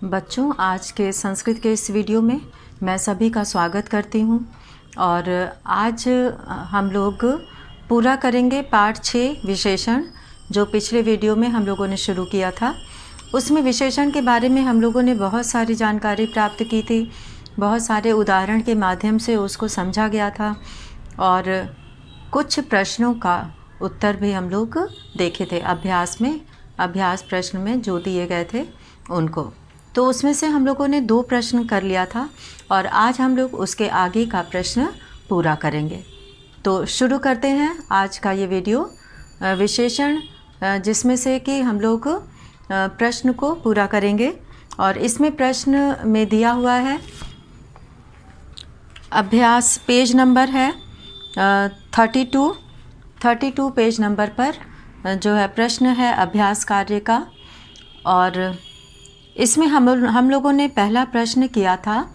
बच्चों, आज के संस्कृत के इस वीडियो में मैं सभी का स्वागत करती हूँ। और आज हम लोग पूरा करेंगे पाठ 6 विशेषण, जो पिछले वीडियो में हम लोगों ने शुरू किया था। उसमें विशेषण के बारे में हम लोगों ने बहुत सारी जानकारी प्राप्त की थी, बहुत सारे उदाहरण के माध्यम से उसको समझा गया था और कुछ प्रश्नों का उत्तर भी हम लोग देखे थे अभ्यास प्रश्न में जो दिए गए थे उनको। तो उसमें से हम लोगों ने 2 प्रश्न कर लिया था और आज हम लोग उसके आगे का प्रश्न पूरा करेंगे। तो शुरू करते हैं आज का ये वीडियो विशेषण, जिसमें से कि हम लोग प्रश्न को पूरा करेंगे। और इसमें प्रश्न में दिया हुआ है अभ्यास, पेज नंबर है 32 पेज नंबर पर जो है प्रश्न है अभ्यास कार्य का। और इसमें हम लोगों ने पहला प्रश्न किया था,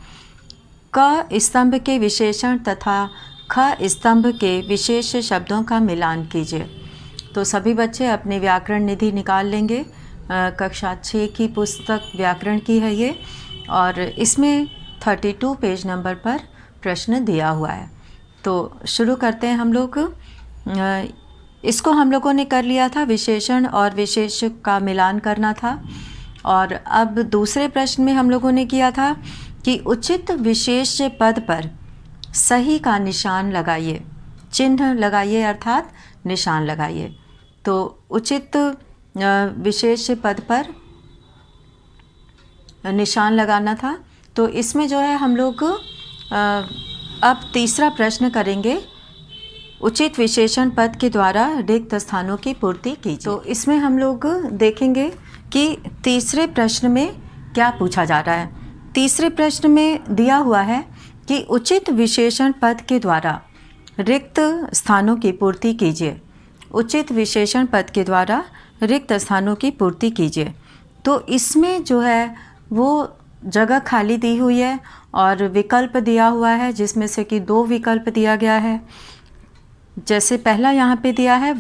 क स्तंभ के विशेषण तथा ख स्तंभ के विशेष शब्दों का मिलान कीजिए। तो सभी बच्चे अपनी व्याकरण निधि निकाल लेंगे। कक्षा 6 की पुस्तक व्याकरण की है ये, और इसमें 32 पेज नंबर पर प्रश्न दिया हुआ है। तो शुरू करते हैं हम लोग। इसको हम लोगों ने कर लिया था, विशेषण और विशेष का मिलान करना था। और अब दूसरे प्रश्न में हम लोगों ने किया था कि उचित विशेष पद पर सही का निशान लगाइए, चिन्ह लगाइए अर्थात निशान लगाइए। तो उचित विशेष पद पर निशान लगाना था। तो इसमें जो है हम लोग अब तीसरा प्रश्न करेंगे, उचित विशेषण पद के द्वारा रिक्त स्थानों की पूर्ति कीजिए। तो इसमें हम लोग देखेंगे कि तीसरे प्रश्न में क्या पूछा जा रहा है। तीसरे प्रश्न में दिया हुआ है कि उचित विशेषण पद के द्वारा रिक्त स्थानों की पूर्ति कीजिए। उचित विशेषण पद के द्वारा रिक्त स्थानों की पूर्ति कीजिए। तो इसमें जो है वो जगह खाली दी हुई है और विकल्प दिया हुआ है, जिसमें से कि 2 विकल्प दिया गया है। जैसे पहला यहाँ पे दिया है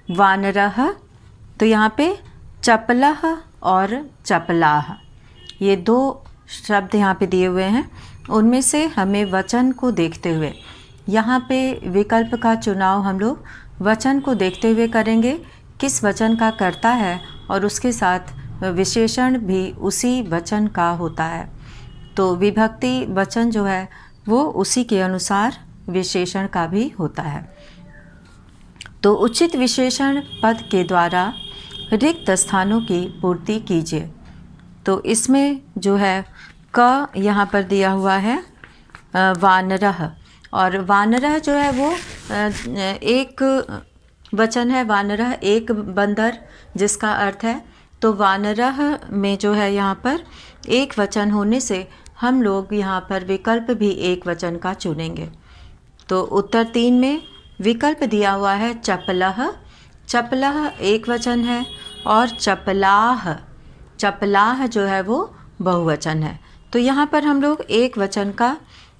वानरः, तो यहाँ पे चपलः और चपलाः, ये 2 शब्द यहाँ पे दिए हुए हैं। उनमें से हमें वचन को देखते हुए यहाँ पे विकल्प का चुनाव हम लोग वचन को देखते हुए करेंगे, किस वचन का करता है और उसके साथ विशेषण भी उसी वचन का होता है। तो विभक्ति वचन जो है वो उसी के अनुसार विशेषण का भी होता है। तो उचित विशेषण पद के द्वारा रिक्त स्थानों की पूर्ति कीजिए। तो इसमें जो है क यहाँ पर दिया हुआ है वानरः, और वानरः जो है वो एक वचन है। वानरः एक बंदर जिसका अर्थ है। तो वानरः में जो है यहाँ पर एक वचन होने से हम लोग यहाँ पर विकल्प भी एक वचन का चुनेंगे। तो उत्तर 3 में विकल्प दिया हुआ है चपलः। चपलः एक वचन है और चपलाः जो है वो बहुवचन है। तो यहाँ पर हम लोग एक वचन का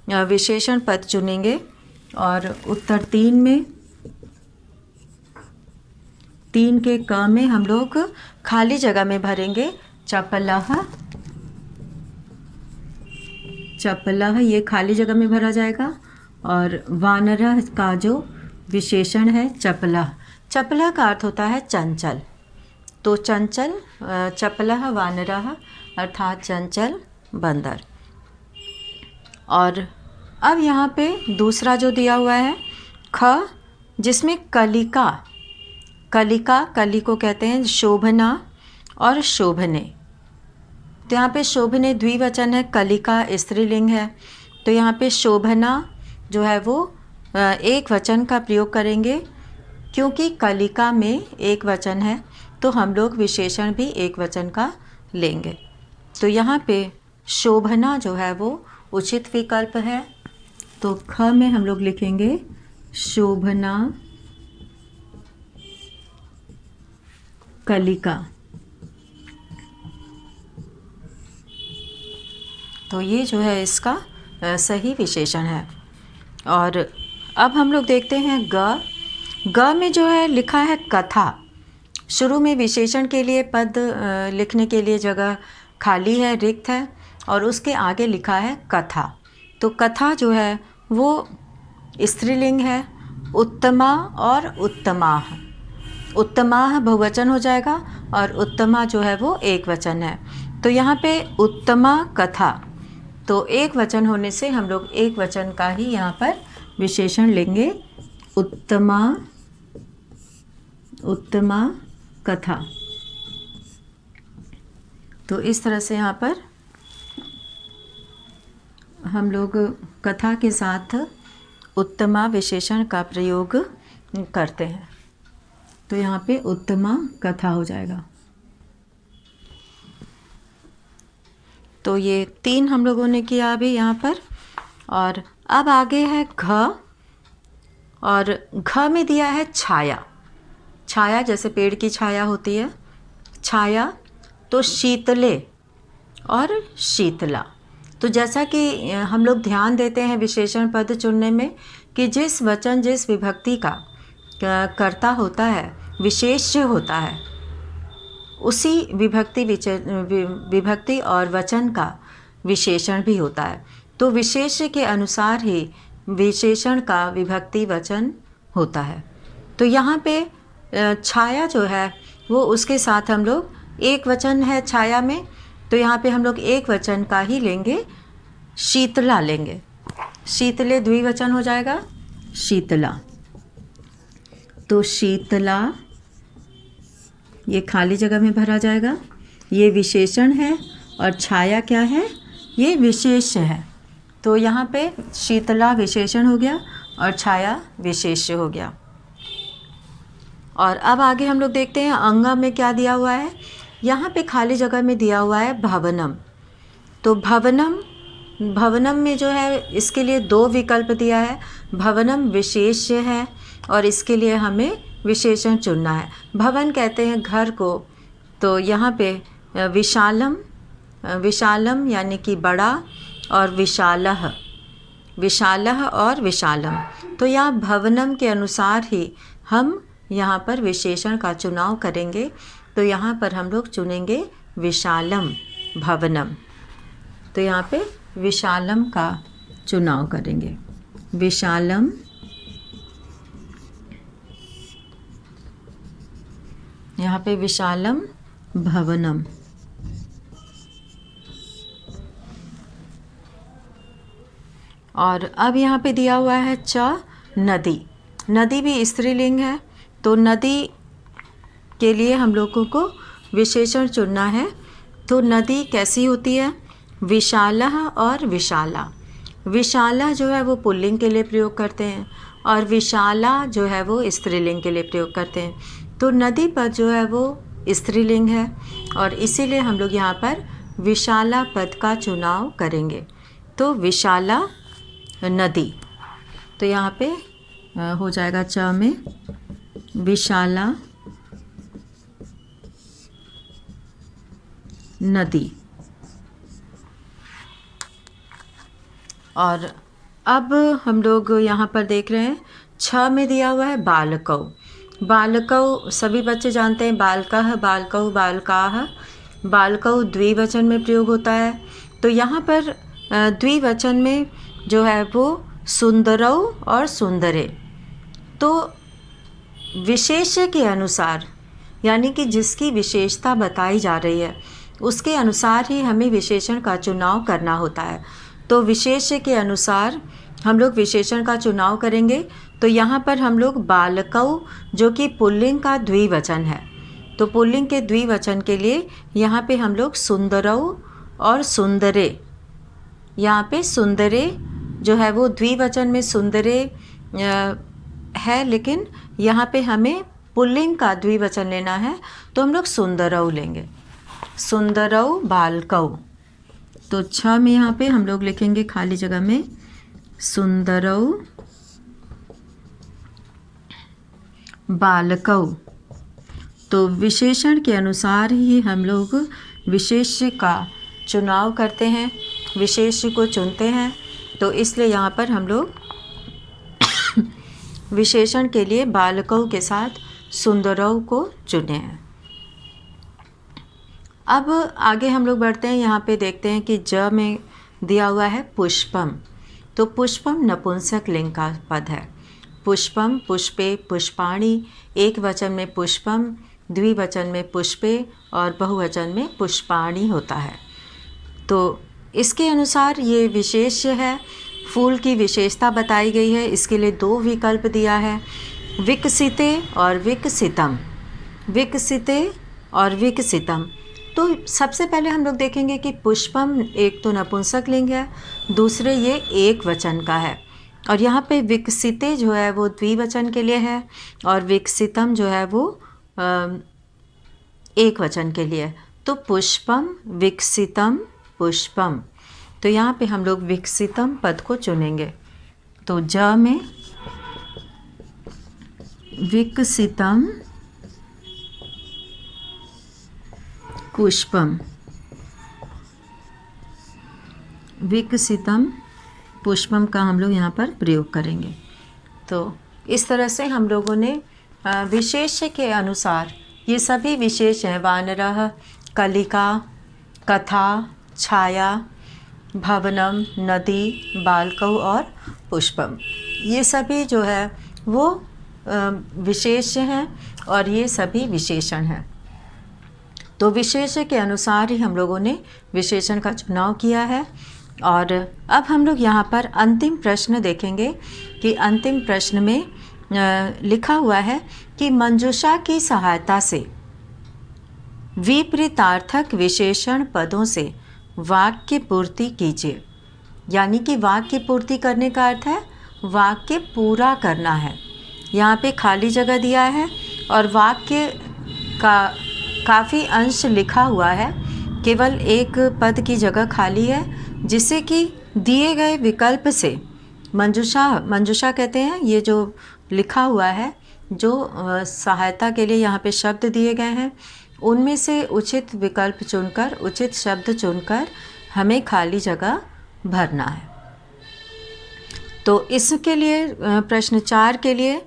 विशेषण पद चुनेंगे। और उत्तर 3 में 3 के क में हम लोग खाली जगह में भरेंगे चपलः, ये खाली जगह में भरा जाएगा। और वानरः का जो विशेषण है चपलः का अर्थ होता है चंचल। तो चंचल चपलः वानरः अर्थात चंचल बंदर। और अब यहाँ पे दूसरा जो दिया हुआ है ख, जिसमें कली को कहते हैं शोभना और शोभने। तो यहाँ पे शोभने द्विवचन है, कलिका स्त्रीलिंग है। तो यहाँ पे शोभना जो है वो एक वचन का प्रयोग करेंगे, क्योंकि कलिका में एक वचन है तो हम लोग विशेषण भी एक वचन का लेंगे। तो यहाँ पे शोभना जो है वो उचित विकल्प है। तो ख में हम लोग लिखेंगे शोभना कलिका। तो ये जो है इसका सही विशेषण है। और अब हम लोग देखते हैं ग में जो है लिखा है कथा। शुरू में विशेषण के लिए पद लिखने के लिए जगह खाली है, रिक्त है, और उसके आगे लिखा है कथा। तो कथा जो है वो स्त्रीलिंग है, उत्तमा और उत्तमाः। उत्तमाः बहुवचन हो जाएगा और उत्तमा जो है वो एक वचन है। तो यहाँ पे उत्तमा कथा, तो एक वचन होने से हम लोग एक वचन का ही यहाँ पर विशेषण लेंगे, उत्तमा, उत्तमा कथा। तो इस तरह से यहाँ पर हम लोग कथा के साथ उत्तमा विशेषण का प्रयोग करते हैं। तो यहाँ पे उत्तमा कथा हो जाएगा। तो ये 3 हम लोगों ने किया अभी यहाँ पर। और अब आगे है घ, और घ में दिया है छाया। छाया जैसे पेड़ की छाया होती है, छाया। तो शीतले और शीतला। तो जैसा कि हम लोग ध्यान देते हैं विशेषण पद चुनने में कि जिस वचन जिस विभक्ति का कर्ता होता है, विशेष्य होता है, उसी विभक्ति और वचन का विशेषण भी होता है। तो विशेष्य के अनुसार ही विशेषण का विभक्ति वचन होता है। तो यहाँ पे छाया जो है वो उसके साथ हम लोग एक वचन है छाया में, तो यहाँ पे हम लोग एक वचन का ही लेंगे, शीतला लेंगे। शीतले द्विवचन हो जाएगा, शीतला। तो शीतला ये खाली जगह में भरा जाएगा। ये विशेषण है और छाया क्या है, ये विशेष्य है। तो यहाँ पे शीतला विशेषण हो गया और छाया विशेष्य हो गया। और अब आगे हम लोग देखते हैं अंगा में क्या दिया हुआ है। यहाँ पे खाली जगह में दिया हुआ है भवनम। तो भवनम, भवनम में जो है इसके लिए 2 विकल्प दिया है। भवनम विशेष्य है और इसके लिए हमें विशेषण चुनना है। भवन कहते हैं घर को, तो यहाँ पे विशालम, विशालम यानी कि बड़ा, और विशालः, विशालः और विशालम। तो यहाँ भवनम के अनुसार ही हम यहाँ पर विशेषण का चुनाव करेंगे। तो यहाँ पर हम लोग चुनेंगे विशालम भवनम। तो यहाँ पे विशालम का चुनाव करेंगे, विशालम, यहाँ पे विशालम भवनम। और अब यहाँ पे दिया हुआ है च, नदी। नदी भी स्त्रीलिंग है, तो नदी के लिए हम लोगों को विशेषण चुनना है। तो नदी कैसी होती है, विशालः और विशाला। विशाला जो है वो पुल्लिंग के लिए प्रयोग करते हैं और विशाला जो है वो स्त्रीलिंग के लिए प्रयोग करते हैं। तो नदी पद जो है वो स्त्रीलिंग है और इसीलिए हम लोग यहाँ पर विशाला पद का चुनाव करेंगे। तो विशाला नदी। तो यहाँ पे हो जाएगा च में विशाला नदी। और अब हम लोग यहाँ पर देख रहे हैं छ में दिया हुआ है बालकौ। बालकौ सभी बच्चे जानते हैं, बालकः, बालकौ, बालकाः। बालकौ द्विवचन में प्रयोग होता है। तो यहाँ पर द्विवचन में जो है वो सुंदरौ और सुंदरे। तो विशेष्य के अनुसार, यानी कि जिसकी विशेषता बताई जा रही है उसके अनुसार ही हमें विशेषण का चुनाव करना होता है। तो विशेष्य के अनुसार हम लोग विशेषण का चुनाव करेंगे। तो यहाँ पर हम लोग बालकौ जो कि पुल्लिंग का द्विवचन है, तो पुल्लिंग के द्विवचन के लिए यहाँ पे हम लोग सुंदरौ और सुंदरे, यहाँ पे सुंदरे जो है वो द्विवचन में सुंदरे है, लेकिन यहाँ पे हमें पुल्लिंग का द्विवचन लेना है, तो हम लोग सुंदरौ लेंगे, सुंदरौ बालकौ। तो छ में यहाँ पे हम लोग लिखेंगे खाली जगह में सुंदरौ बालकौ। तो विशेषण के अनुसार ही हम लोग विशेष्य का चुनाव करते हैं, विशेष्य को चुनते हैं। तो इसलिए यहाँ पर हम लोग विशेषण के लिए बालकौ के साथ सुंदरौ को चुने हैं। अब आगे हम लोग बढ़ते हैं। यहाँ पे देखते हैं कि ज में दिया हुआ है पुष्पम। तो पुष्पम नपुंसक लिंग का पद है। पुष्पम, पुष्पे, पुष्पाणि, एक वचन में पुष्पम, द्विवचन में पुष्पे और बहुवचन में पुष्पाणि होता है। तो इसके अनुसार ये विशेष्य है, फूल की विशेषता बताई गई है। इसके लिए 2 विकल्प दिया है, विकसिते और विकसितम। विकसिते और विकसितम। तो सबसे पहले हम लोग देखेंगे कि पुष्पम एक तो नपुंसक लिंग है, दूसरे ये एक वचन का है। और यहाँ पे विकसिते जो है वो द्विवचन के लिए है और विकसितम जो है वो एक वचन के लिए। तो पुष्पम, विकसितम, पुष्पम। तो यहाँ पे हम लोग विकसितम पद को चुनेंगे। तो ज में विकसितम पुष्पम, विकसितम पुष्पम का हम लोग यहाँ पर प्रयोग करेंगे। तो इस तरह से हम लोगों ने विशेष्य के अनुसार, ये सभी विशेष हैं, वानरः, कलिका, कथा, छाया, भवनम, नदी, बालकौ और पुष्पम, ये सभी जो है वो विशेष्य हैं और ये सभी विशेषण हैं। तो विशेष्य के अनुसार ही हम लोगों ने विशेषण का चुनाव किया है। और अब हम लोग यहाँ पर अंतिम प्रश्न देखेंगे कि अंतिम प्रश्न में लिखा हुआ है कि मंजूषा की सहायता से विपरीतार्थक विशेषण पदों से वाक्य पूर्ति कीजिए। यानी कि वाक्य पूर्ति करने का अर्थ है वाक्य पूरा करना है। यहाँ पे खाली जगह दिया है और वाक्य का काफ़ी अंश लिखा हुआ है, केवल एक पद की जगह खाली है, जिससे कि दिए गए विकल्प से मंजूषा कहते हैं ये जो लिखा हुआ है, जो सहायता के लिए यहाँ पे शब्द दिए गए हैं, उनमें से उचित विकल्प चुनकर, उचित शब्द चुनकर हमें खाली जगह भरना है। तो इसके लिए प्रश्न 4 के लिए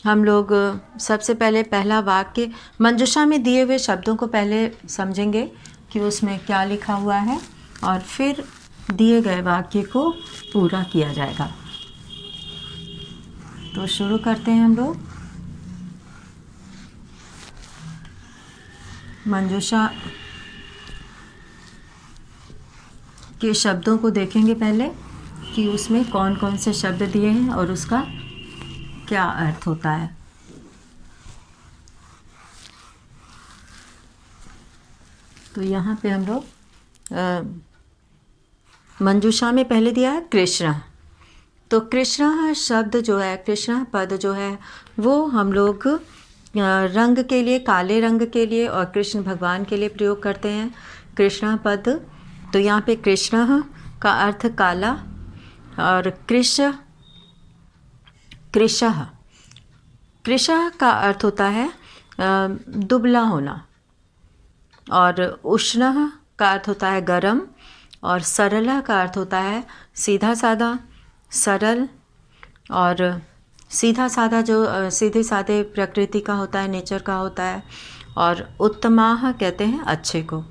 हम लोग सबसे पहले पहला वाक्य मंजूषा में दिए हुए शब्दों को पहले समझेंगे कि उसमें क्या लिखा हुआ है और फिर दिए गए वाक्य को पूरा किया जाएगा। तो शुरू करते हैं हम लोग। मंजूषा के शब्दों को देखेंगे पहले कि उसमें कौन कौन से शब्द दिए हैं और उसका क्या अर्थ होता है। तो यहाँ पे हम लोग मंजूषा में पहले दिया है कृष्ण। तो कृष्ण शब्द जो है, कृष्ण पद जो है वो हम लोग रंग के लिए, काले रंग के लिए और कृष्ण भगवान के लिए प्रयोग करते हैं कृष्ण पद। तो यहाँ पे कृष्ण का अर्थ काला और कृष्ण का अर्थ होता है दुबला होना, और उष्ण का अर्थ होता है गरम, और सरला का अर्थ होता है सीधा साधा, सरल और सीधा साधा जो सीधे साधे प्रकृति का होता है, नेचर का होता है। और उत्तमाः कहते हैं अच्छे को।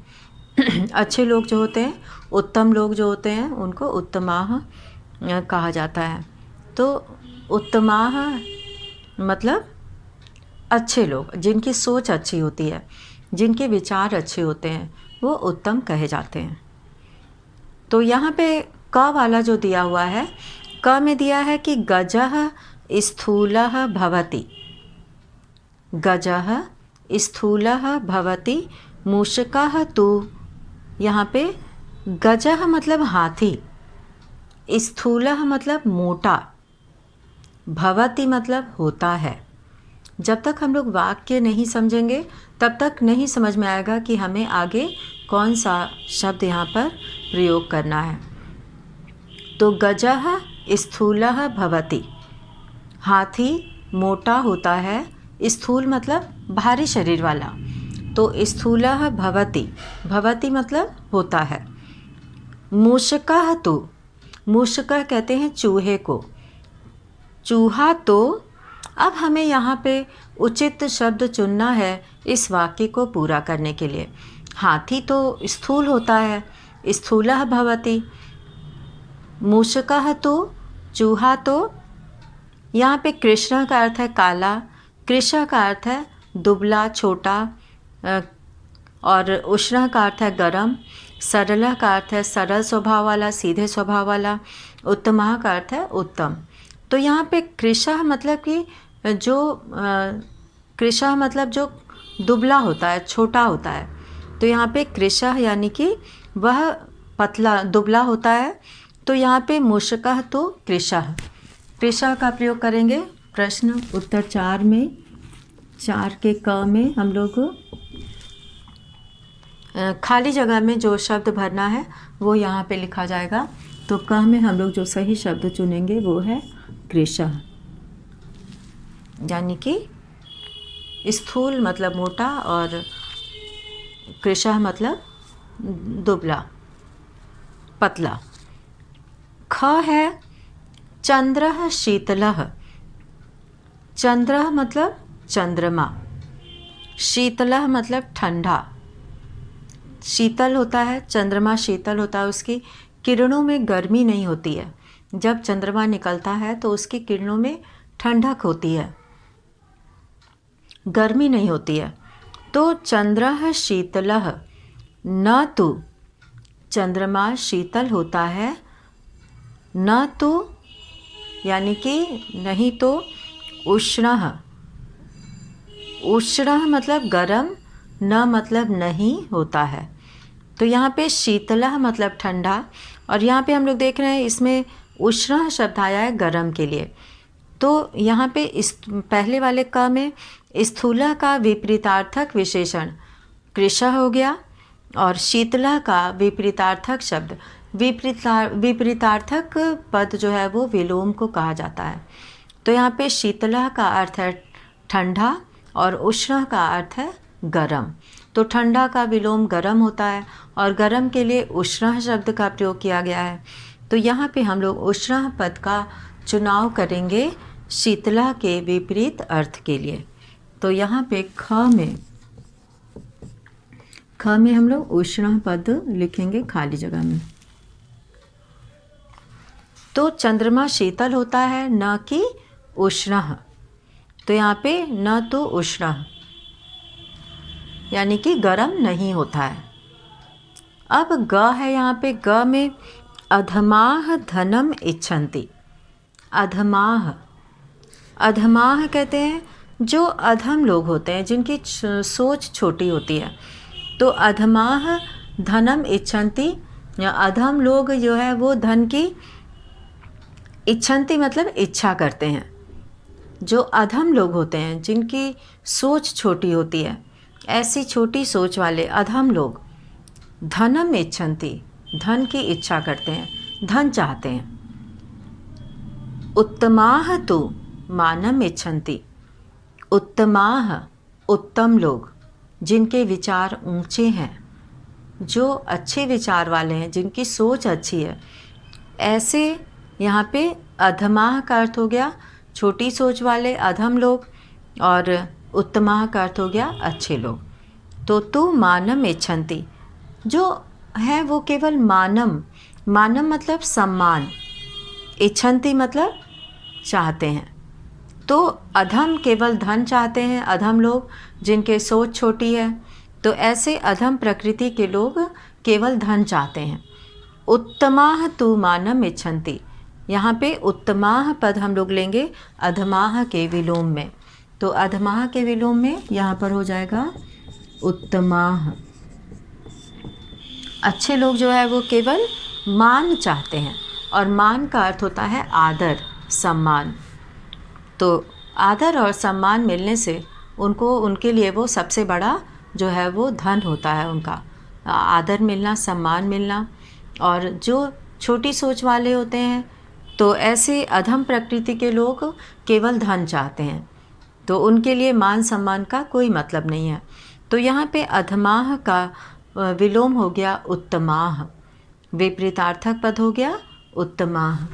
अच्छे लोग जो होते हैं, उत्तम लोग जो होते हैं, उनको उत्तमाः कहा जाता है। तो उत्तमाः मतलब अच्छे लोग, जिनकी सोच अच्छी होती है, जिनके विचार अच्छे होते हैं, वो उत्तम कहे जाते हैं। तो यहाँ पे क वाला जो दिया हुआ है, क में दिया है कि गजः स्थूलः भवति, गजः स्थूलः भवति मूषकः तु। यहाँ पे गजः मतलब हाथी, स्थूलः मतलब मोटा, भवति मतलब होता है। जब तक हम लोग वाक्य नहीं समझेंगे तब तक नहीं समझ में आएगा कि हमें आगे कौन सा शब्द यहाँ पर प्रयोग करना है। तो गजः स्थूलः भवति, हाथी मोटा होता है, स्थूल मतलब भारी शरीर वाला, तो स्थूलः भवति, भवति मतलब होता है। मूषकः तु, मूषकः कहते हैं चूहे को, चूहा तो। अब हमें यहाँ पे उचित शब्द चुनना है इस वाक्य को पूरा करने के लिए। हाथी तो स्थूल होता है, स्थूलः भवति। मूषकः तो चूहा, तो यहाँ पे कृष्ण का अर्थ है काला, कृष का अर्थ है दुबला छोटा, और उष्ण का अर्थ है गरम, सरल का अर्थ है सरल स्वभाव वाला, सीधे स्वभाव वाला, उत्तमः का अर्थ है उत्तम। तो यहाँ पे कृषः मतलब कि जो कृषः मतलब जो दुबला होता है, छोटा होता है। तो यहाँ पे कृषः यानी कि वह पतला दुबला होता है। तो यहाँ पे मूषकः तो कृषः, कृषः का प्रयोग करेंगे। प्रश्न उत्तर 4 में, 4 के क में हम लोग खाली जगह में जो शब्द भरना है वो यहाँ पे लिखा जाएगा। तो क में हम लोग जो सही शब्द चुनेंगे वो है कृषः, यानी कि स्थूल मतलब मोटा और कृषः मतलब दुबला पतला। ख है चंद्रः शीतलः, चंद्रः मतलब चंद्रमा, शीतलः मतलब ठंडा, शीतल होता है चंद्रमा, शीतल होता है, उसकी किरणों में गर्मी नहीं होती है। जब चंद्रमा निकलता है तो उसकी किरणों में ठंडक होती है, गर्मी नहीं होती है। तो चंद्रः शीतलः, न तो चंद्रमा शीतल होता है, न तो यानी कि नहीं तो उष्णः, उष्णः मतलब गरम, न मतलब नहीं होता है। तो यहाँ पे शीतलः मतलब ठंडा, और यहाँ पे हम लोग देख रहे हैं इसमें उष्ण शब्द आया है गरम के लिए। तो यहाँ पे इस पहले वाले क में स्थूलः का विपरीतार्थक विशेषण कृषः हो गया, और शीतलः का विपरीतार्थक शब्द विपरीतार्थक पद जो है वो विलोम को कहा जाता है। तो यहाँ पे शीतलः का अर्थ है ठंडा और उष्ण का अर्थ है गरम। तो ठंडा का विलोम गरम होता है और गरम के लिए उष्ण शब्द का प्रयोग किया गया है। तो यहाँ पे हम लोग उष्ण पद का चुनाव करेंगे शीतलः के विपरीत अर्थ के लिए। तो यहाँ पे ख में हम लोग उष्ण पद लिखेंगे खाली जगह में। तो चंद्रमा शीतल होता है, न कि उष्ण। तो यहाँ पे न तो उष्ण यानी कि गर्म नहीं होता है। अब ग है, यहाँ पे ग में अधमाः धनम इच्छन्ति। अधमाः, अधमाः कहते हैं जो अधम लोग होते हैं, जिनकी सोच छोटी होती है। तो अधमाः धनम इच्छन्ति, या अधम लोग जो है वो धन की इच्छन्ति मतलब इच्छा करते हैं। जो अधम लोग होते हैं जिनकी सोच छोटी होती है, ऐसी छोटी सोच वाले अधम लोग धनम इच्छन्ति धन की इच्छा करते हैं, धन चाहते हैं। उत्तमाः तु मानम इच्छन्ति। उत्तमाः उत्तम लोग, जिनके विचार ऊंचे हैं, जो अच्छे विचार वाले हैं, जिनकी सोच अच्छी है, ऐसे यहाँ पे अधमाः का अर्थ हो गया छोटी सोच वाले अधम लोग, और उत्तमाः का अर्थ हो गया अच्छे लोग। तो तु मानम इच्छन्ति, जो है वो केवल मानम, मानम मतलब सम्मान, इच्छन्ति मतलब चाहते हैं। तो अधम केवल धन चाहते हैं, अधम लोग जिनके सोच छोटी है। तो ऐसे अधम प्रकृति के लोग केवल धन चाहते हैं। उत्तमाः तु मानम इच्छन्ति, यहाँ पे उत्तमाः पद हम लोग लेंगे अधमाः के विलोम में। तो अधमाः के विलोम में यहाँ पर हो जाएगा उत्तमाः। अच्छे लोग जो है वो केवल मान चाहते हैं, और मान का अर्थ होता है आदर, सम्मान। तो आदर और सम्मान मिलने से उनको, उनके लिए वो सबसे बड़ा जो है वो धन होता है उनका, आदर मिलना, सम्मान मिलना। और जो छोटी सोच वाले होते हैं, तो ऐसे अधम प्रकृति के लोग केवल धन चाहते हैं, तो उनके लिए मान सम्मान का कोई मतलब नहीं है। तो यहाँ पे अधमाः का विलोम हो गया उत्तमाः, विपरीतार्थक पद हो गया उत्तमाः।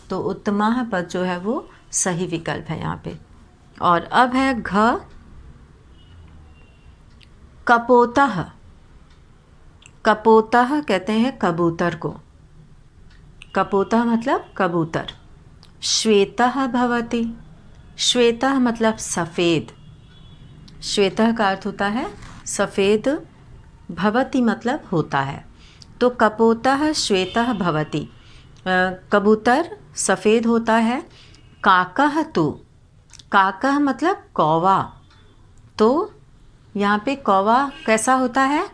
तो उत्तमाः पद जो है वो सही विकल्प है यहाँ पे। और अब है घ कपोतः। कपोतः कहते हैं कबूतर को, कपोतः मतलब कबूतर। श्वेतः भवति, श्वेतः मतलब सफ़ेद, श्वेतः का अर्थ होता है सफ़ेद, भवति मतलब होता है। तो कपोतः श्वेतः भवति, कबूतर सफ़ेद होता है। काकः तु, काकः मतलब कौवा, तो यहाँ पे कौवा कैसा होता है,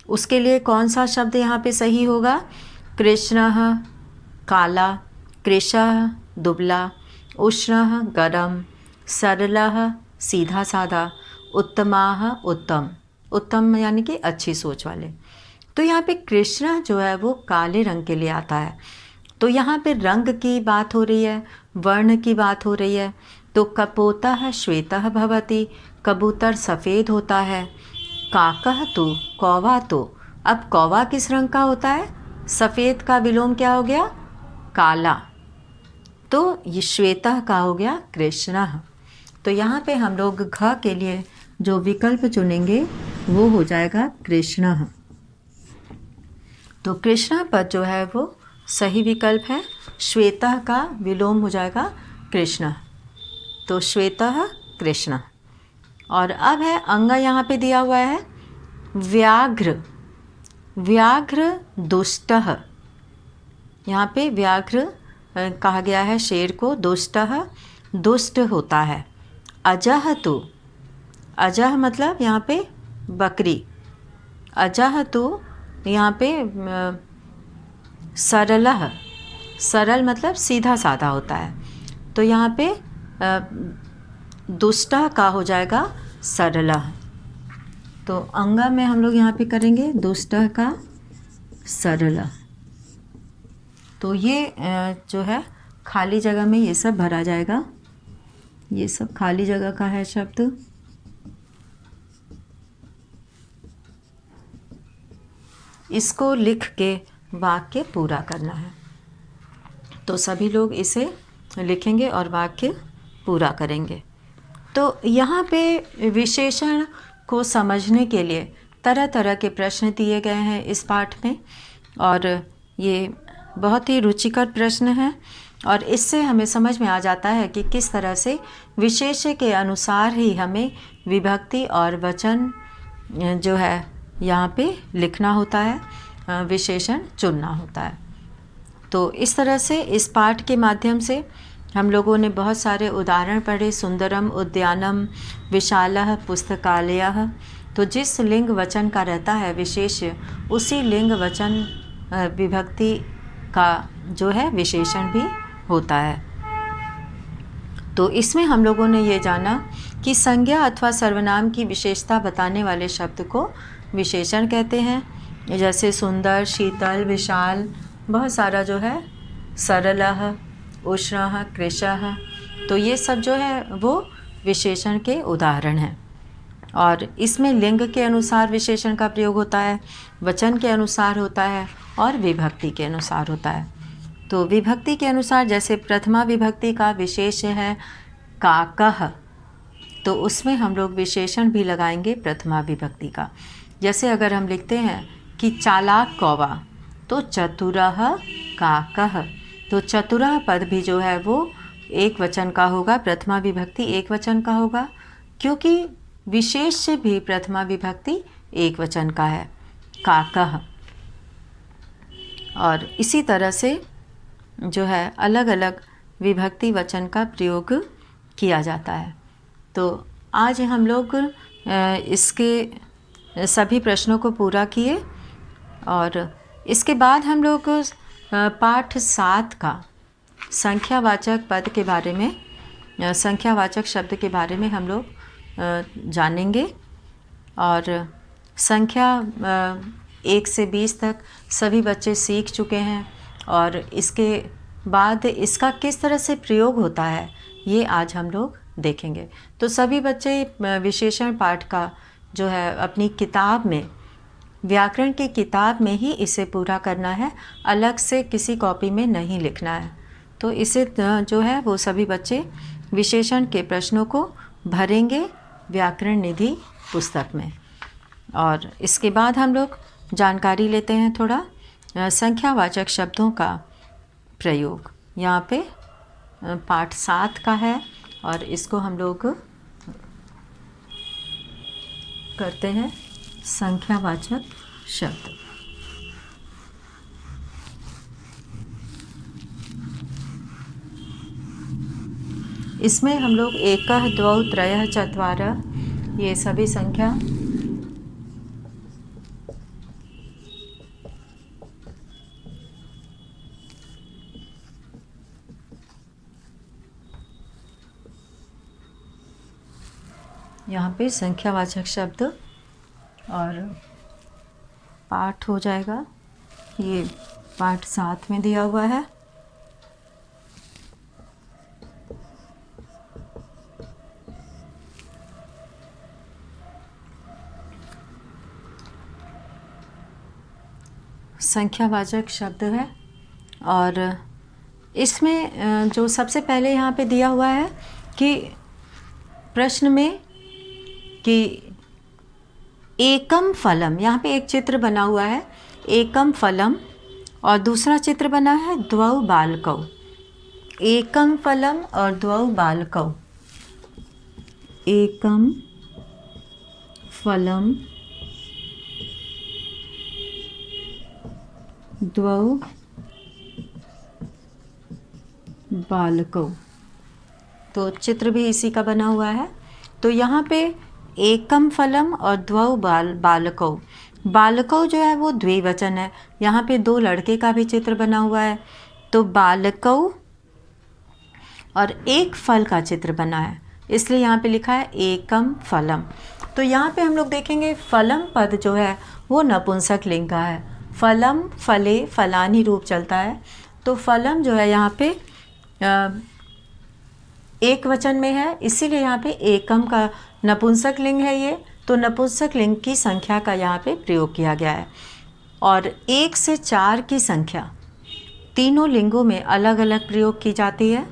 उसके लिए कौन सा शब्द यहाँ पे सही होगा? कृष्णः काला, कृशः दुबला, उष्णः गरम, सरलः सीधा साधा, उत्तमाः उत्तम, उत्तम यानी कि अच्छी सोच वाले। तो यहाँ पे कृष्ण जो है वो काले रंग के लिए आता है। तो यहाँ पे रंग की बात हो रही है, वर्ण की बात हो रही है। तो कपोतः श्वेतः भवति, कबूतर सफ़ेद होता है। काकः तु, कौवा तो, अब कौवा किस रंग का होता है? सफ़ेद का विलोम क्या हो गया? काला। तो ये श्वेतः का हो गया कृष्णः। तो यहाँ पे हम लोग घ के लिए जो विकल्प चुनेंगे वो हो जाएगा कृष्णः। तो कृष्ण पद जो है वो सही विकल्प है। श्वेतः का विलोम हो जाएगा कृष्ण, तो श्वेतः कृष्ण। और अब है अंग, यहाँ पे दिया हुआ है व्याघ्र, व्याघ्र दुष्टः। यहाँ पे व्याघ्र कहा गया है शेर को, दुष्टः दुष्ट होता है। अजः तु, अजः मतलब यहाँ पे बकरी, अजः तु यहाँ पे सरलः, सरल मतलब सीधा साधा होता है। तो यहाँ पे दुष्टः का हो जाएगा सरलः। तो अंग में हम लोग यहाँ पे करेंगे दुष्टः का सरलः। तो ये जो है खाली जगह में ये सब भरा जाएगा, ये सब खाली जगह का है शब्द। इसको लिख के वाक्य पूरा करना है। तो सभी लोग इसे लिखेंगे और वाक्य पूरा करेंगे। तो यहाँ पे विशेषण को समझने के लिए तरह तरह के प्रश्न दिए गए हैं इस पाठ में, और ये बहुत ही रुचिकर प्रश्न हैं, और इससे हमें समझ में आ जाता है कि किस तरह से विशेष्य के अनुसार ही हमें विभक्ति और वचन जो है यहाँ पे लिखना होता है, विशेषण चुनना होता है। तो इस तरह से इस पाठ के माध्यम से हम लोगों ने बहुत सारे उदाहरण पढ़े। सुंदरम उद्यानम, विशालः पुस्तकालयः। तो जिस लिंग वचन का रहता है विशेष्य, उसी लिंग वचन विभक्ति का जो है विशेषण भी होता है। तो इसमें हम लोगों ने ये जाना कि संज्ञा अथवा सर्वनाम की विशेषता बताने वाले शब्द को विशेषण कहते हैं। जैसे सुंदर, शीतल, विशाल, बहुत सारा जो है, सरलः, उष्णः, कृशः, तो ये सब जो है वो विशेषण के उदाहरण हैं। और इसमें लिंग के अनुसार विशेषण का प्रयोग होता है, वचन के अनुसार होता है और विभक्ति के अनुसार होता है। तो विभक्ति के अनुसार जैसे प्रथमा विभक्ति का विशेष है काकः, तो उसमें हम लोग विशेषण भी लगाएंगे प्रथमा विभक्ति का। जैसे अगर हम लिखते हैं कि चालाक कौवा, तो चतुरः काकः, तो चतुरः पद भी जो है वो एक वचन का होगा, प्रथमा विभक्ति एक वचन का होगा, क्योंकि विशेष भी प्रथमा विभक्ति एक वचन का है, काकः। और इसी तरह से जो है अलग अलग विभक्ति वचन का प्रयोग किया जाता है। तो आज हम लोग इसके सभी प्रश्नों को पूरा किए, और इसके बाद हम लोग पाठ 7 का संख्यावाचक पद के बारे में, संख्यावाचक शब्द के बारे में हम लोग जानेंगे। और संख्या 1 से 20 तक सभी बच्चे सीख चुके हैं, और इसके बाद इसका किस तरह से प्रयोग होता है ये आज हम लोग देखेंगे। तो सभी बच्चे विशेषण पाठ का जो है अपनी किताब में, व्याकरण की किताब में ही इसे पूरा करना है, अलग से किसी कॉपी में नहीं लिखना है। तो इसे जो है वो सभी बच्चे विशेषण के प्रश्नों को भरेंगे व्याकरण निधि पुस्तक में। और इसके बाद हम लोग जानकारी लेते हैं थोड़ा संख्यावाचक शब्दों का प्रयोग। यहाँ पे पाठ 7 का है और इसको हम लोग करते हैं संख्यावाचक शब्द। इसमें हम लोग एकः द्वौ त्रयः चत्वारः ये सभी संख्या यहाँ पे संख्यावाचक शब्द और पाठ हो जाएगा। ये पाठ 7 में दिया हुआ है। संख्यावाचक शब्द है और इसमें जो सबसे पहले यहाँ पे दिया हुआ है कि प्रश्न में कि एकम फलम, यहाँ पे एक चित्र बना हुआ है एकम फलम और दूसरा चित्र बना है द्वौ बालकौ। एकम फलम और द्वौ बालकौ। एकम फलम द्वौ बालकौ। तो चित्र भी इसी का बना हुआ है। तो यहाँ पे एकम फलम और द्वौ बालकौ। बालकौ जो है वो द्विवचन है। यहाँ पे 2 लड़के का भी चित्र बना हुआ है। तो बालकौ और एक फल का चित्र बना है, इसलिए यहाँ पे लिखा है एकम फलम। तो यहाँ पे हम लोग देखेंगे फलम पद जो है वो नपुंसक लिंग का है। फलम, फले, फलानी रूप चलता है। तो फलम जो है यहाँ पे एक वचन में है, इसीलिए यहाँ पे एकम का नपुंसक लिंग है ये। तो नपुंसक लिंग की संख्या का यहाँ पे प्रयोग किया गया है। और 1 से 4 की संख्या तीनों लिंगों में अलग अलग प्रयोग की जाती है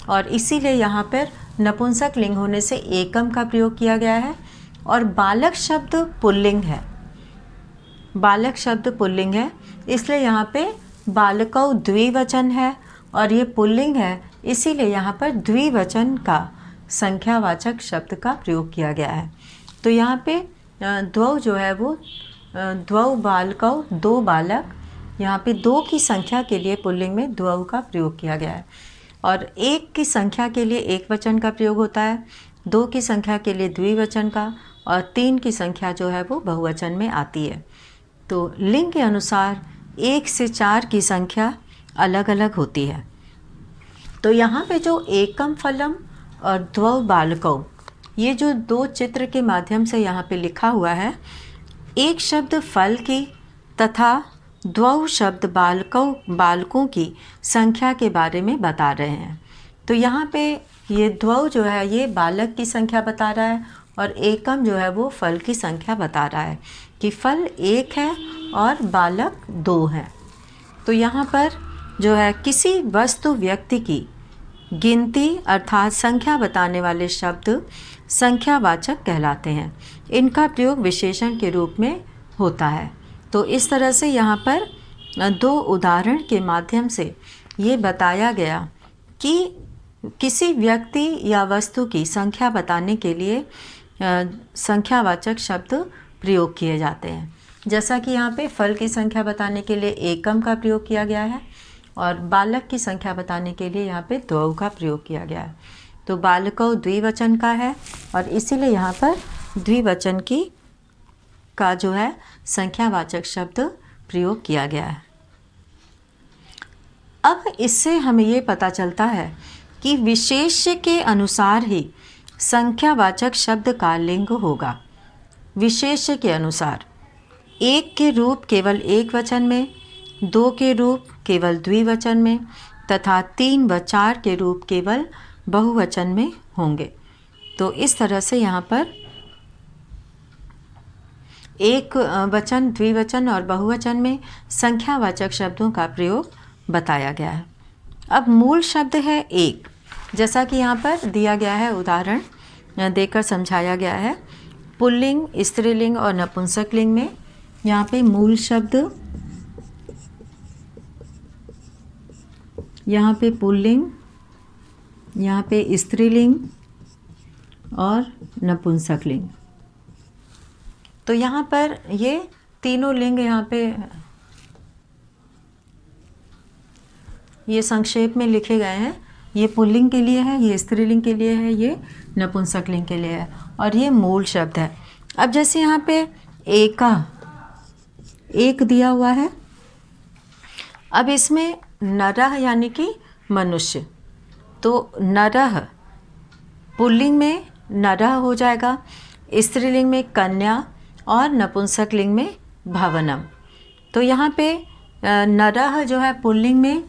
और इसीलिए यहाँ पर नपुंसक लिंग होने से एकम का प्रयोग किया गया है। और बालक शब्द पुल्लिंग है। बालक शब्द पुल्लिंग है, इसलिए यहाँ पे बालकौ द्विवचन है और ये पुल्लिंग है, इसीलिए यहाँ पर द्विवचन का संख्यावाचक शब्द का प्रयोग किया गया है। तो यहाँ पे द्वौ जो है वो द्वौ बालकौ, 2 बालक, यहाँ पे 2 की संख्या के लिए पुल्लिंग में द्वौ का प्रयोग किया गया है। और 1 की संख्या के लिए एक वचन का प्रयोग होता है, 2 की संख्या के लिए द्विवचन का और 3 की संख्या जो है वो बहुवचन में आती है। तो लिंग के अनुसार 1 से 4 की संख्या अलग अलग होती है। तो यहाँ पे जो एकम फलम और द्वौ बालकौ, ये जो 2 चित्र के माध्यम से यहाँ पे लिखा हुआ है, एक शब्द फल की तथा द्वौ शब्द बालकों की संख्या के बारे में बता रहे हैं। तो यहाँ पे ये द्वौ जो है ये बालक की संख्या बता रहा है और एकम जो है वो फल की संख्या बता रहा है कि फल 1 है और बालक 2 हैं। तो यहाँ पर जो है किसी वस्तु व्यक्ति की गिनती अर्थात संख्या बताने वाले शब्द संख्यावाचक कहलाते हैं। इनका प्रयोग विशेषण के रूप में होता है। तो इस तरह से यहाँ पर 2 उदाहरण के माध्यम से ये बताया गया कि किसी व्यक्ति या वस्तु की संख्या बताने के लिए संख्यावाचक शब्द प्रयोग किए जाते हैं। जैसा कि यहाँ पे फल की संख्या बताने के लिए एकम का प्रयोग किया गया है और बालक की संख्या बताने के लिए यहाँ पे द्वौ का प्रयोग किया गया है। तो बालकौ द्विवचन का है और इसीलिए यहाँ पर द्विवचन का जो है संख्यावाचक शब्द प्रयोग किया गया है। अब इससे हमें ये पता चलता है कि विशेष्य के अनुसार ही संख्यावाचक शब्द का लिंग होगा। विशेष्य के अनुसार 1 के रूप केवल एक वचन में, 2 के रूप केवल द्विवचन में तथा 3 व 4 के रूप केवल बहुवचन में होंगे। तो इस तरह से यहाँ पर एक वचन, द्विवचन और बहुवचन में संख्यावाचक शब्दों का प्रयोग बताया गया है। अब मूल शब्द है एक, जैसा कि यहाँ पर दिया गया है, उदाहरण देकर समझाया गया है। पुल्लिंग, स्त्रीलिंग और नपुंसक लिंग में यहाँ पे मूल शब्द, यहाँ पे पुल्लिंग, यहाँ पे स्त्रीलिंग और नपुंसकलिंग। तो यहाँ पर ये तीनों लिंग यहाँ पे ये संक्षेप में लिखे गए हैं। ये पुल्लिंग के लिए है, ये स्त्रीलिंग के लिए है, ये नपुंसकलिंग के लिए है, और ये मूल शब्द है। अब जैसे यहाँ पे एका, एक दिया हुआ है, अब इसमें नरः यानी कि मनुष्य, तो नरः पुल्लिंग में नरः हो जाएगा, स्त्रीलिंग में कन्या और नपुंसकलिंग में भवनम। तो यहाँ पे नरः जो है पुल्लिंग में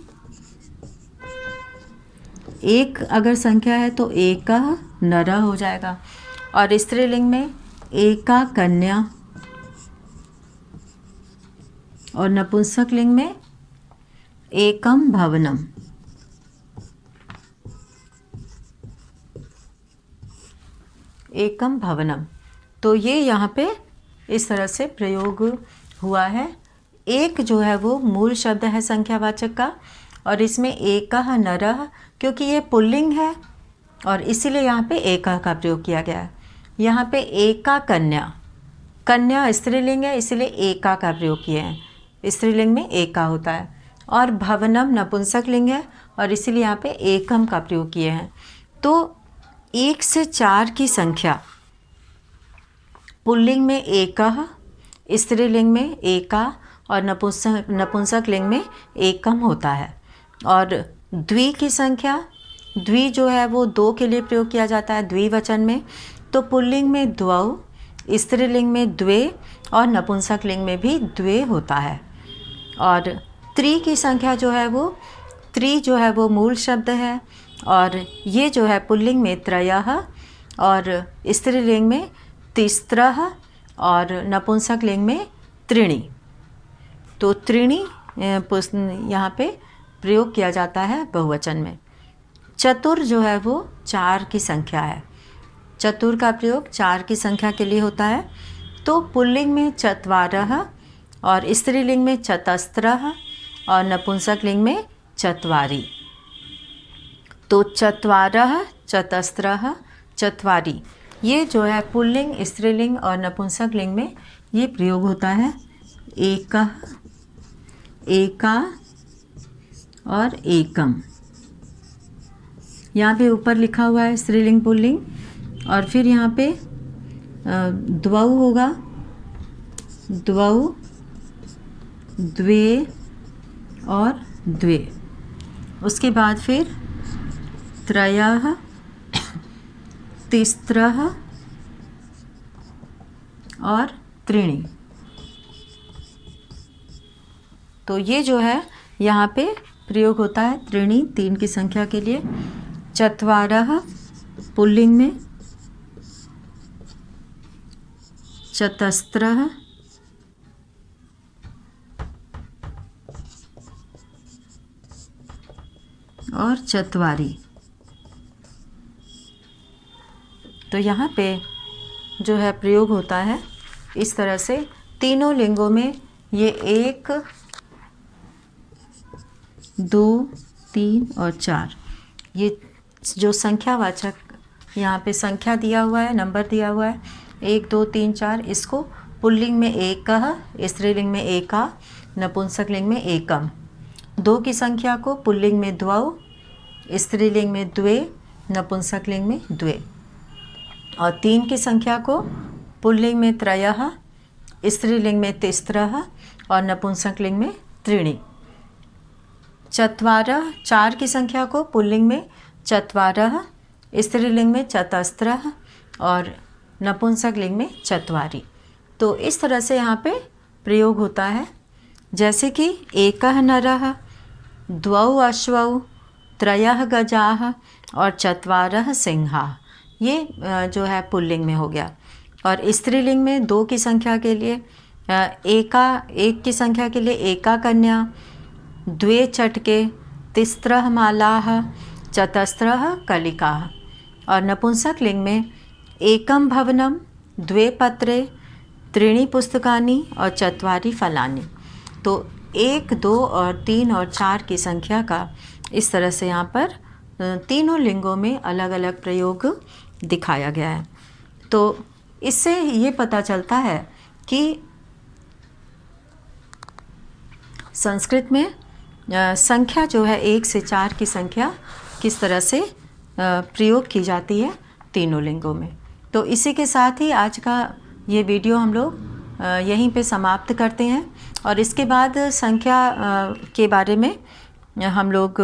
एक अगर संख्या है तो एका नरः हो जाएगा, और स्त्रीलिंग में एका कन्या, और नपुंसकलिंग में एकम भवनम। एकम भवनम। तो ये यहाँ पे इस तरह से प्रयोग हुआ है। एक जो है वो मूल शब्द है संख्यावाचक का, और इसमें एकः नरः, क्योंकि ये पुल्लिंग है और इसीलिए यहाँ पे एकः का प्रयोग किया गया है। यहाँ पे एका कन्या, कन्या स्त्रीलिंग है इसलिए एका का प्रयोग किए हैं, स्त्रीलिंग में एका होता है, और भवनम नपुंसकलिंग है और इसीलिए यहाँ पे एकम का प्रयोग किए हैं। तो 1 से 4 की संख्या पुल्लिंग में एकः, स्त्रीलिंग में एका और नपुंसकलिंग में एकम होता है। और द्वि की संख्या, द्वि जो है वो 2 के लिए प्रयोग किया जाता है द्विवचन में, तो पुल्लिंग में द्वौ, स्त्रीलिंग में द्वे और नपुंसकलिंग में भी द्वे होता है। और त्रि की संख्या जो है वो, त्रि जो है वो मूल शब्द है, और ये जो है पुल्लिंग में त्रयः और स्त्रीलिंग में तिस्रः और नपुंसकलिंग में त्रीणि। तो त्रीणि यहाँ पे प्रयोग किया जाता है बहुवचन में। चतुर जो है वो 4 की संख्या है, चतुर का प्रयोग 4 की संख्या के लिए होता है। तो पुल्लिंग में चत्वारः और स्त्रीलिंग में चतस्रः और नपुंसकलिंग में चत्वारि। तो चत्वारः, चतस्रः, चत्वारि, ये जो है पुल्लिंग, स्त्रीलिंग और नपुंसकलिंग में ये प्रयोग होता है। एकः, एका और एकम। यहाँ पे ऊपर लिखा हुआ है स्त्रीलिंग पुल्लिंग, और फिर यहाँ पे द्वौ होगा, द्वौ, द्वे और द्वे। उसके बाद फिर त्रयः, तिस्रः और त्रीणि। तो ये जो है यहाँ पे प्रयोग होता है त्रीणि, 3 की संख्या के लिए। चत्वारः पुल्लिंग में, चतस्रः और चत्वारि। तो यहाँ पे जो है प्रयोग होता है इस तरह से। तीनों लिंगों में ये 1, 2, 3 और 4, ये जो संख्यावाचक यहाँ पे संख्या दिया हुआ है, नंबर दिया हुआ है 1, 2, 3, 4, इसको पुल्लिंग में एकः, स्त्रीलिंग में एका, नपुंसकलिंग में एकम। 2 की संख्या को पुल्लिंग में द्वौ, स्त्रीलिंग में द्वे, नपुंसकलिंग में द्वे। और 3 की संख्या को पुल्लिंग में त्रयः, स्त्रीलिंग में तिस्रः और नपुंसकलिंग में त्रीणि। चत्वारः, 4 की संख्या को पुल्लिंग में चत्वारः, स्त्रीलिंग में चतस्रः और नपुंसकलिंग में चत्वारि। तो इस तरह से यहाँ पे प्रयोग होता है, जैसे कि एकः नरः, द्वौ अश्वौ, त्रयः गजाः और चत्वारः सिंहाः। ये जो है पुल्लिंग में हो गया। और स्त्रीलिंग में 2 की संख्या के लिए एका, 1 की संख्या के लिए एका कन्या, द्वे चटके, तिस्रः मालाः, चतस्रः कलिकाः। और नपुंसकलिंग में एकम भवनम, द्वे पत्रे, त्रीणि पुस्तकानि और चत्वारि फलानि। तो 1, 2 और 3 और 4 की संख्या का इस तरह से यहाँ पर तीनों लिंगों में अलग अलग प्रयोग दिखाया गया है। तो इससे ये पता चलता है कि संस्कृत में संख्या जो है 1 से 4 की संख्या किस तरह से प्रयोग की जाती है तीनों लिंगों में। तो इसी के साथ ही आज का ये वीडियो हम लोग यहीं पे समाप्त करते हैं और इसके बाद संख्या के बारे में हम लोग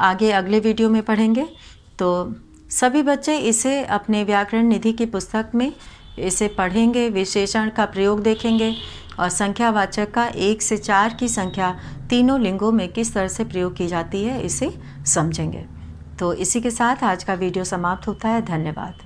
आगे अगले वीडियो में पढ़ेंगे। तो सभी बच्चे इसे अपने व्याकरण निधि की पुस्तक में इसे पढ़ेंगे, विशेषण का प्रयोग देखेंगे और संख्यावाचक का 1 से 4 की संख्या तीनों लिंगों में किस तरह से प्रयोग की जाती है इसे समझेंगे। तो इसी के साथ आज का वीडियो समाप्त होता है। धन्यवाद।